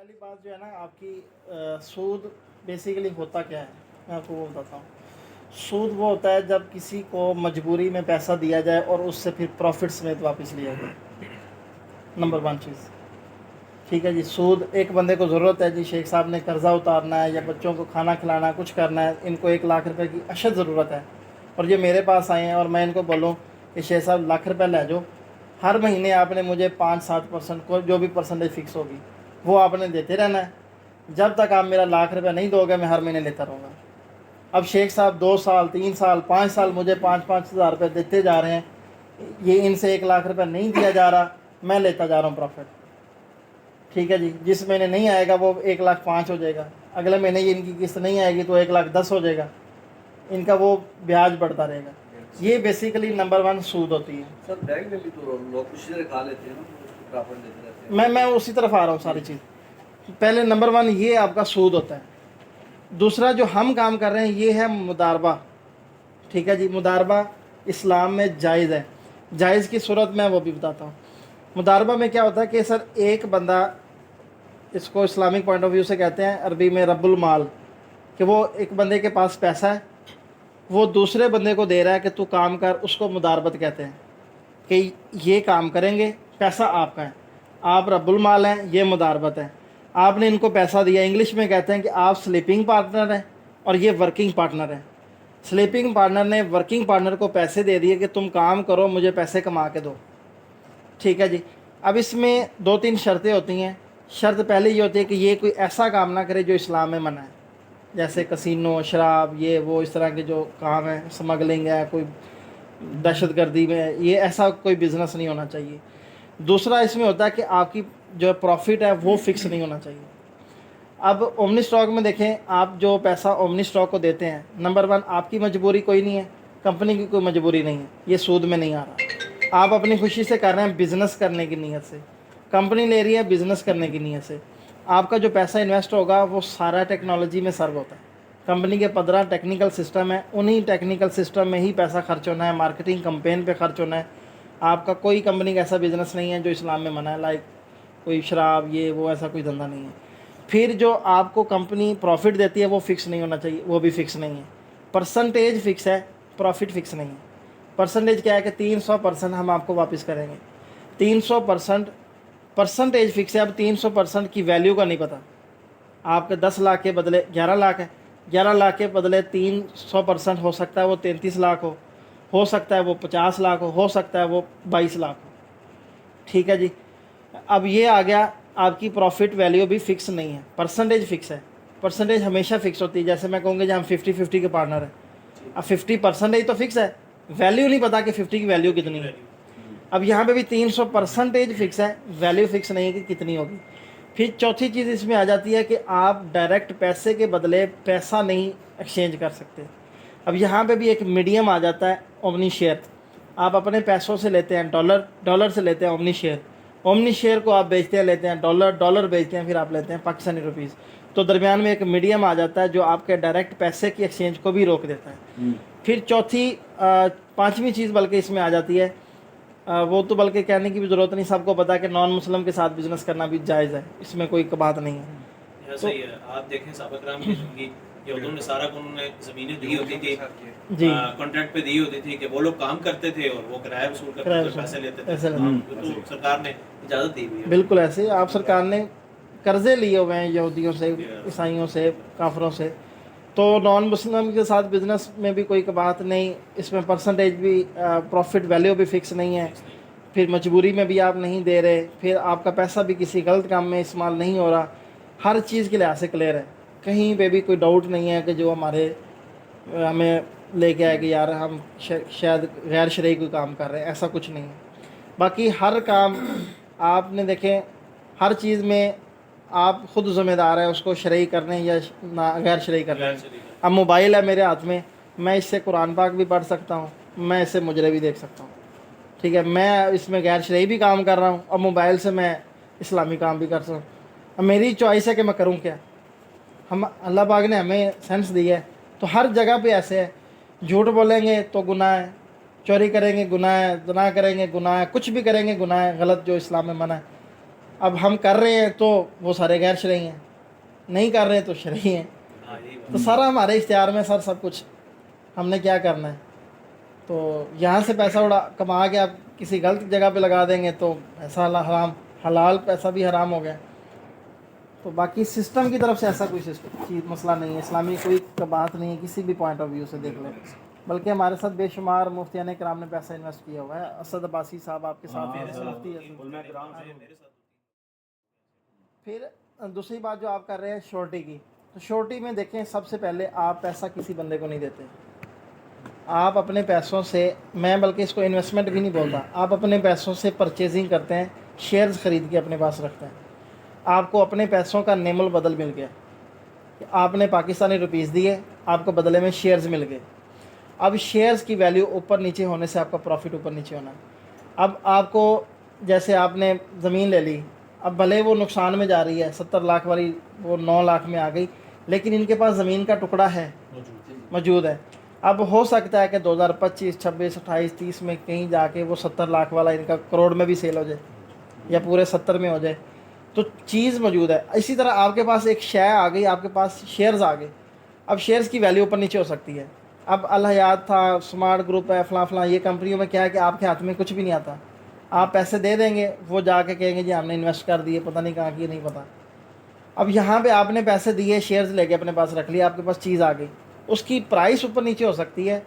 पहली बात जो है ना आपकी सूद बेसिकली होता क्या है, मैं आपको वो बताता हूँ। सूद वो होता है जब किसी को मजबूरी में पैसा दिया जाए और उससे फिर प्रॉफिट समेत वापस लिया जाए। नंबर वन चीज़, ठीक है जी। सूद, एक बंदे को ज़रूरत है जी, शेख साहब ने कर्ज़ा उतारना है या बच्चों को खाना खिलाना है, कुछ करना है, इनको 1 लाख रुपए की अशद ज़रूरत है और ये मेरे पास आए हैं और मैं इनको बोलूँ कि शेख साहब लाख रुपये ले जाओ, हर महीने आपने मुझे 5-7% को जो भी परसेंटेज फ़िक्स होगी वो आपने देते रहना है। जब तक आप मेरा लाख रुपये नहीं दोगे मैं हर महीने लेता रहूँगा। अब शेख साहब 2 साल 3 साल 5 साल मुझे 5-5 हज़ार रुपये देते जा रहे हैं, ये इनसे 1 लाख रुपये नहीं दिया जा रहा, मैं लेता जा रहा हूँ प्रॉफिट। ठीक है जी, जिस महीने नहीं आएगा वो 1,05,000 हो जाएगा, अगले महीने ये इनकी किस्त नहीं आएगी तो 1,10,000 हो जाएगा, इनका वो ब्याज बढ़ता रहेगा। ये बेसिकली नंबर वन सूद होती है। सर बैंक में भी तो लोग कुछ देर खा लेते हैं ना, तो प्रॉफिट लेते रहते हैं। मैं उसी तरफ आ रहा हूँ सारी चीज़। पहले नंबर वन ये आपका सूद होता है। दूसरा जो हम काम कर रहे हैं ये है मुदारबा। ठीक है जी, मुदारबा इस्लाम में जायज़ है। जायज़ की सूरत में वो भी बताता हूँ। मुदारबा में क्या होता है कि सर एक बंदा, इसको इस्लामिक पॉइंट ऑफ व्यू से कहते हैं अरबी में रब्बुल माल, कि वो एक बंदे के पास पैसा है, वो दूसरे बंदे को दे रहा है कि तू काम कर, उसको मुदारबत कहते हैं कि ये काम करेंगे, पैसा आपका है, आप रब्बुल माल हैं, ये मुदारबत है। आपने इनको पैसा दिया, इंग्लिश में कहते हैं कि आप स्लीपिंग पार्टनर हैं और ये वर्किंग पार्टनर है। स्लीपिंग पार्टनर ने वर्किंग पार्टनर को पैसे दे दिए कि तुम काम करो, मुझे पैसे कमा के दो। ठीक है जी। अब इसमें 2-3 शर्तें होती हैं। शर्त पहले ये होती है कि ये कोई ऐसा काम ना करे जो इस्लाम में मना है, जैसे कसिनो, शराब, ये वो इस तरह के जो काम है, स्मगलिंग है, कोई दहशतगर्दी में, ये ऐसा कोई बिज़नेस नहीं होना चाहिए। दूसरा इसमें होता है कि आपकी जो प्रॉफिट है वो फिक्स नहीं होना चाहिए। अब ओमनी स्टॉक में देखें, आप जो पैसा ओमनी स्टॉक को देते हैं, नंबर वन आपकी मजबूरी कोई नहीं है, कंपनी की कोई मजबूरी नहीं है, ये सूद में नहीं आ रहा। आप अपनी खुशी से कर रहे हैं, बिज़नेस करने की नीयत से। कंपनी ले रही है बिज़नेस करने की नीयत से। आपका जो पैसा इन्वेस्ट होगा वो सारा टेक्नोलॉजी में सर्व होता है। कंपनी के 15 टेक्निकल सिस्टम है, उन्हीं टेक्निकल सिस्टम में ही पैसा खर्च होना है, मार्केटिंग कंपेन पे खर्च होना है। आपका कोई कंपनी का ऐसा बिज़नेस नहीं है जो इस्लाम में मना है, लाइक कोई शराब, ये वो, ऐसा कोई धंधा नहीं है। फिर जो आपको कंपनी प्रॉफिट देती है वो फिक्स नहीं होना चाहिए, वो भी फिक्स नहीं है। परसेंटेज फिक्स है, प्रॉफिट फिक्स नहीं है। परसेंटेज क्या है कि 300% हम आपको वापस करेंगे, 300% परसेंटेज फिक्स है। अब 300% की वैल्यू का नहीं पता, आपके 10 लाख के बदले 11 लाख है, 11 लाख के बदले 300% हो सकता है वो 33 लाख हो सकता है वो 50 लाख हो सकता है वो 22 लाख हो। ठीक है जी। अब ये आ गया, आपकी प्रॉफिट वैल्यू भी फिक्स नहीं है, परसेंटेज फिक्स है। परसेंटेज हमेशा फिक्स होती है, जैसे मैं कहूँगी जब हम 50-50 के पार्टनर हैं, अब 50% तो फिक्स है, वैल्यू नहीं पता कि 50 की वैल्यू कितनी है। अब यहाँ पे भी 300% फिक्स है, वैल्यू फिक्स नहीं है कि कितनी होगी। फिर चौथी चीज़ इसमें आ जाती है कि आप डायरेक्ट पैसे के बदले पैसा नहीं एक्सचेंज कर सकते। अब यहाँ पे भी एक मीडियम आ जाता है, ओमनी शेयर। आप अपने पैसों से लेते हैं डॉलर, डॉलर से लेते हैं ओमनी शेयर, ओमनी शेयर को आप बेचते हैं, लेते हैं डॉलर, डॉलर बेचते हैं, फिर आप लेते हैं पाकिस्तानी रुपीज़। तो दरमियान में एक मीडियम आ जाता है जो आपके डायरेक्ट पैसे की एक्सचेंज को भी रोक देता है। फिर चौथी, पाँचवीं चीज़ बल्कि इसमें आ जाती है, वो तो बल्कि कहने की भी ज़रूरत नहीं, सबको पता है कि नॉन मुस्लिम के साथ बिज़नेस करना भी जायज़ है, इसमें कोई बात नहीं है। सही है। आप देखें साहब-ए-किराम की ज़िंदगी, यहूद ने सारा को उन्होंने ज़मीनें दी होती थी, जी, कॉन्ट्रैक्ट पे दी होती थी कि वो लोग काम करते थे और वो किराया वसूल करते थे, पैसे लेते थे। तो सरकार ने इजाज़त दी हुई है। बिल्कुल ऐसे आप सरकार ने कर्ज़े लिए हुए हैं यहूदियों से, ईसाइयों से, काफरों से। तो नॉन मुस्लिम के साथ बिज़नेस में भी कोई बात नहीं, इसमें परसेंटेज भी, प्रॉफिट वैल्यू भी फिक्स नहीं है। फिर मजबूरी में भी आप नहीं दे रहे, फिर आपका पैसा भी किसी गलत काम में इस्तेमाल नहीं हो रहा, हर चीज़ के लिहाज से क्लियर है। कहीं पे भी कोई डाउट नहीं है कि जो हमें लेके आए कि यार हम शायद गैर शरई कोई काम कर रहे हैं, ऐसा कुछ नहीं है। बाकी हर काम आपने देखें, हर चीज़ में आप ख़ुद ज़िम्मेदार हैं उसको शरई करने या ना गैर शरई करने। अब मोबाइल है मेरे हाथ में, मैं इससे कुरान पाक भी पढ़ सकता हूँ, मैं इससे मुजरे भी देख सकता हूँ। ठीक है, मैं इसमें गैर शरई भी काम कर रहा हूँ और मोबाइल से मैं इस्लामी काम भी कर सकता हूँ। अब मेरी चॉइस है कि मैं करूँ क्या। हम अल्लाह पाक ने हमें सेंस दी है, तो हर जगह पे ऐसे है, झूठ बोलेंगे तो गुनाह है, चोरी करेंगे गुनाह है, ज़िना करेंगे गुनाह है, कुछ भी करेंगे गुनाह है, गलत जो इस्लाम में मना है। اب ہم کر رہے ہیں تو وہ سارے غیر شرعی ہیں، نہیں کر رہے ہیں تو شرعی ہیں. ہاں یہی بات. تو سارا ہمارے اختیار میں سر سب کچھ، ہم نے کیا کرنا ہے. تو یہاں سے پیسہ کما کے آپ کسی غلط جگہ پہ لگا دیں گے تو ایسا حرام، حلال پیسہ بھی حرام ہو گیا. تو باقی سسٹم کی طرف سے ایسا کوئی چیز مسئلہ نہیں ہے، اسلامی کوئی بات نہیں ہے کسی بھی پوائنٹ آف ویو سے دیکھ لیں. بلکہ ہمارے ساتھ بے شمار مفتیان کرام نے پیسہ انویسٹ کیا ہوا ہے. اسد عباسی صاحب آپ کے ساتھ ہیں، مفتی ہیں. میرے ساتھ. پھر دوسری بات جو آپ کر رہے ہیں شورٹی کی، تو شورٹی میں دیکھیں سب سے پہلے آپ پیسہ کسی بندے کو نہیں دیتے. آپ اپنے پیسوں سے، میں بلکہ اس کو انویسٹمنٹ بھی نہیں بولتا، آپ اپنے پیسوں سے پرچیزنگ کرتے ہیں، شیئرز خرید کے اپنے پاس رکھتے ہیں. آپ کو اپنے پیسوں کا نیم البدل مل گیا کہ آپ نے پاکستانی روپیز دیے، آپ کو بدلے میں شیئرز مل گئے. اب شیئرز کی ویلیو اوپر نیچے ہونے سے آپ کا پروفٹ اوپر نیچے ہونا ہے. اب آپ کو جیسے آپ نے زمین لے لی، اب بھلے وہ نقصان میں جا رہی ہے، 70 لاکھ والی وہ 9 لاکھ میں آ گئی، لیکن ان کے پاس زمین کا ٹکڑا ہے، موجود ہے. اب ہو سکتا ہے کہ 2025 26 28 30 میں کہیں جا کے وہ 70 لاکھ والا ان کا کروڑ میں بھی سیل ہو جائے یا پورے 70 میں ہو جائے. تو چیز موجود ہے. اسی طرح آپ کے پاس ایک شے آ گئی، آپ کے پاس شیئرز آ گئے. اب شیئرز کی ویلیو اوپر نیچے ہو سکتی ہے. اب الحیات تھا، اسمارٹ گروپ ہے، فلاں فلاں، یہ کمپنیوں میں کیا ہے کہ آپ کے ہاتھ میں کچھ بھی نہیں آتا. آپ پیسے دے دیں گے، وہ جا کے کہیں گے جی ہم نے انویسٹ کر دیے، پتہ نہیں کہاں کی، نہیں پتہ. اب یہاں پہ آپ نے پیسے دیے، شیئرز لے کے اپنے پاس رکھ لیے، آپ کے پاس چیز آ گئی، اس کی پرائس اوپر نیچے ہو سکتی ہے.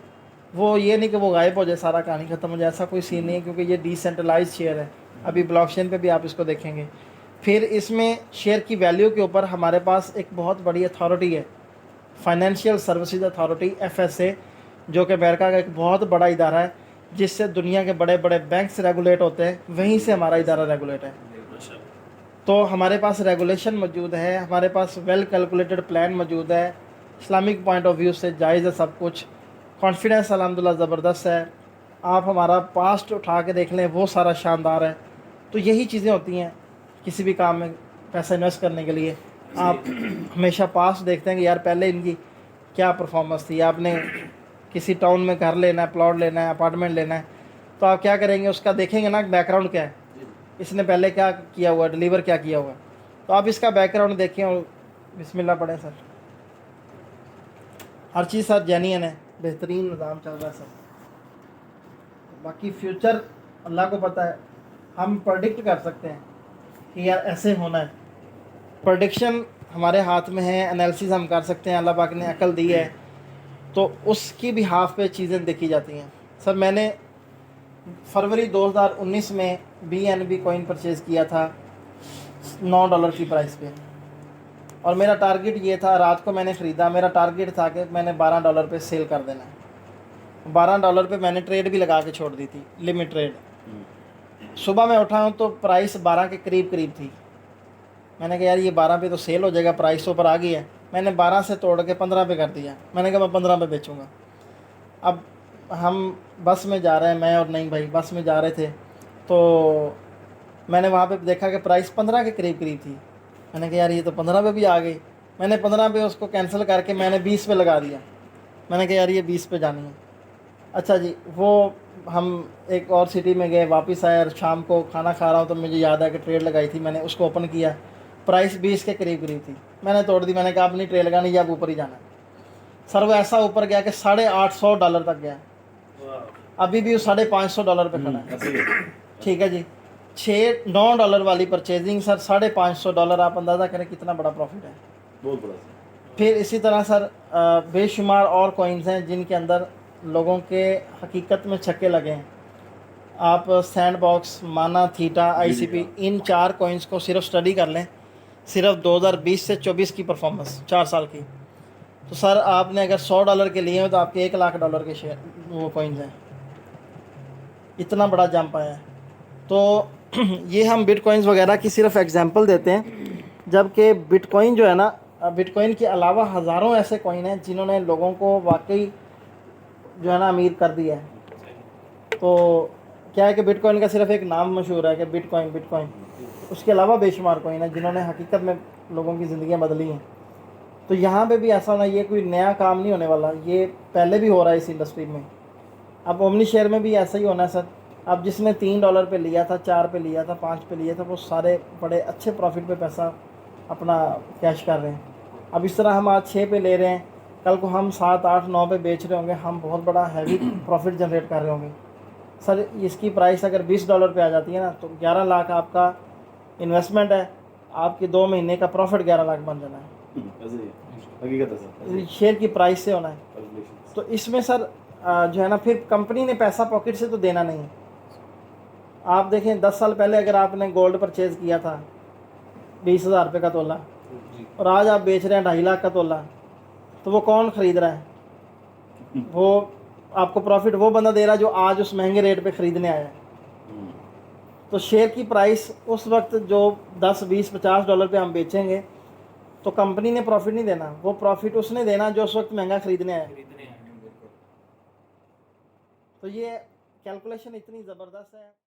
وہ یہ نہیں کہ وہ غائب ہو جائے، سارا کہانی ختم ہو جائے، ایسا کوئی سین نہیں ہے، کیونکہ یہ ڈی سینٹرلائز شیئر ہے. ابھی بلاک چین پہ بھی آپ اس کو دیکھیں گے. پھر اس میں شیئر کی ویلیو کے اوپر ہمارے پاس ایک بہت بڑی اتھارٹی ہے، فائنینشیل سروسز اتھارٹی FSA، جو کہ امریکہ کا ایک بہت بڑا ادارہ ہے، جس سے دنیا کے بڑے بڑے بینکس ریگولیٹ ہوتے ہیں، وہیں سے ہمارا ادارہ ریگولیٹ ہے. تو ہمارے پاس ریگولیشن موجود ہے، ہمارے پاس ویل کیلکولیٹڈ پلان موجود ہے، اسلامک پوائنٹ آف ویو سے جائز ہے سب کچھ. کانفیڈنس الحمدللہ زبردست ہے. آپ ہمارا پاسٹ اٹھا کے دیکھ لیں، وہ سارا شاندار ہے. تو یہی چیزیں ہوتی ہیں کسی بھی کام میں پیسہ انویسٹ کرنے کے لیے. آپ ہمیشہ پاسٹ دیکھتے ہیں کہ یار پہلے ان کی کیا پرفارمنس تھی. آپ نے کسی ٹاؤن میں گھر لینا ہے، پلاٹ لینا ہے، اپارٹمنٹ لینا ہے، تو آپ کیا کریں گے، اس کا دیکھیں گے نا بیک گراؤنڈ کیا ہے، اس نے پہلے کیا کیا ہوا ہے، ڈیلیور کیا کیا ہوا ہے. تو آپ اس کا بیک گراؤنڈ دیکھیں اور بسم اللہ پڑھیں سر. ہر چیز سر جینین ہے، بہترین نظام چل رہا ہے سر. باقی فیوچر اللہ کو پتہ ہے، ہم پرڈکٹ کر سکتے ہیں کہ یار ایسے ہونا ہے. پرڈکشن ہمارے ہاتھ میں ہے، انالیسز ہم کر سکتے ہیں، اللہ پاک نے عقل دی ہے، تو اس کی بھی ہاف پہ چیزیں دیکھی جاتی ہیں. سر میں نے فروری 2019 میں BNB کوئن پرچیز کیا تھا $9 کی پرائس پہ، اور میرا ٹارگٹ یہ تھا، رات کو میں نے خریدا، میرا ٹارگٹ تھا کہ میں نے $12 پہ سیل کر دینا ہے. $12 پہ میں نے ٹریڈ بھی لگا کے چھوڑ دی تھی، لمٹ ٹریڈ. صبح میں اٹھا ہوں تو پرائس 12 کے قریب تھی. میں نے کہا یار یہ 12 پہ تو سیل ہو جائے گا، پرائس تو اوپر آ گئی ہے. میں نے 12 سے توڑ کے 15 پہ کر دیا. میں نے کہا میں 15 پہ بیچوں گا. اب ہم بس میں جا رہے ہیں، میں اور نہیں بھائی بس میں جا رہے تھے، تو میں نے وہاں پہ دیکھا کہ پرائس 15 کے قریب تھی. میں نے کہا یار یہ تو 15 پہ بھی آ گئی. میں نے 15 پہ اس کو کینسل کر کے میں نے 20 پہ لگا دیا. میں نے کہا یار یہ 20 پہ جانی ہے. اچھا جی، وہ ہم ایک اور سٹی میں گئے، واپس آئے، اور شام کو کھانا کھا رہا ہوں تو مجھے یاد ہے کہ ٹریڈ لگائی تھی میں نے، اس کو اوپن کیا، پرائس 20 کے قریب تھی. میں نے توڑ دی. میں نے کہا اپنی ٹریڈ لگانی ہے، اب اوپر ہی جانا ہے. سر وہ ایسا اوپر گیا کہ $850 تک گیا. ابھی بھی وہ $550 پہ کھڑا ہے. ٹھیک ہے جی، $9 والی پرچیزنگ سر $550، آپ اندازہ کریں کتنا بڑا پروفٹ ہے. بہت بڑا. پھر اسی طرح سر بے شمار اور کوئنز ہیں جن کے اندر لوگوں کے حقیقت میں چھکے لگے ہیں. آپ سینڈ باکس، مانا، تھیٹا، ICP، ان 4 کوئنز کو صرف اسٹڈی کر لیں، صرف 2020 سے 24 کی پرفارمنس 4 سال کی. تو سر آپ نے اگر $100 کے لیے ہیں تو آپ کے $1,00,000 کے شیئر وہ کوئنز ہیں. اتنا بڑا جمپ آیا ہے. تو یہ ہم بٹ کوئنز وغیرہ کی صرف ایگزامپل دیتے ہیں، جبکہ بٹ کوئن جو ہے نا، بٹ کوئن کے علاوہ ہزاروں ایسے کوئن ہیں جنہوں نے لوگوں کو واقعی جو ہے نا امیر کر دیا ہے. تو کیا ہے کہ بٹ کوئن کا صرف ایک نام مشہور ہے کہ بٹ کوئن، اس کے علاوہ بے شمار کوئن ہیں جنہوں نے حقیقت میں لوگوں کی زندگیاں بدلی ہیں. تو یہاں پہ بھی ایسا ہونا، یہ کوئی نیا کام نہیں ہونے والا، یہ پہلے بھی ہو رہا ہے اس انڈسٹری میں. اب اومنی شیئر میں بھی ایسا ہی ہونا ہے سر. अब जिसने $3 पे लिया था, 4 पे लिया था, 5 पे लिया था, वो सारे बड़े अच्छे प्रॉफिट पे पैसा अपना कैश कर रहे हैं। अब इस तरह हम आज 6 पे ले रहे हैं, कल को हम 7, 8, 9 पे बेच रहे होंगे, हम बहुत बड़ा हैवी प्रॉफिट जनरेट कर रहे होंगे। सर इसकी प्राइस अगर $20 पे आ जाती है ना, तो 11 लाख आपका इन्वेस्टमेंट है, आपके 2 महीने का प्रॉफिट 11 लाख बन जाना है। ऐसे ही है, हकीकत है सर। शेयर की प्राइस से होना है। Congratulations. तो इसमें सर जो है ना, फिर कंपनी ने पैसा पॉकेट से तो देना नहीं है। आप देखें 10 साल पहले अगर आपने गोल्ड परचेज़ किया था 20,000 रुपये का तोला, और आज आप बेच रहे हैं 2.5 लाख का तोला, तो वो कौन ख़रीद रहा है? वो आपको प्रॉफिट वो बंदा दे रहा है जो आज उस महंगे रेट पे ख़रीदने आया है। तो शेयर की प्राइस उस वक्त जो 10, 20, $50 पे हम बेचेंगे, तो कंपनी ने प्रॉफिट नहीं देना, वो प्रॉफिट उसने देना जो उस वक्त महंगा ख़रीदने आया। खरीदने हैं। तो ये कैलकुलेशन इतनी ज़बरदस्त है।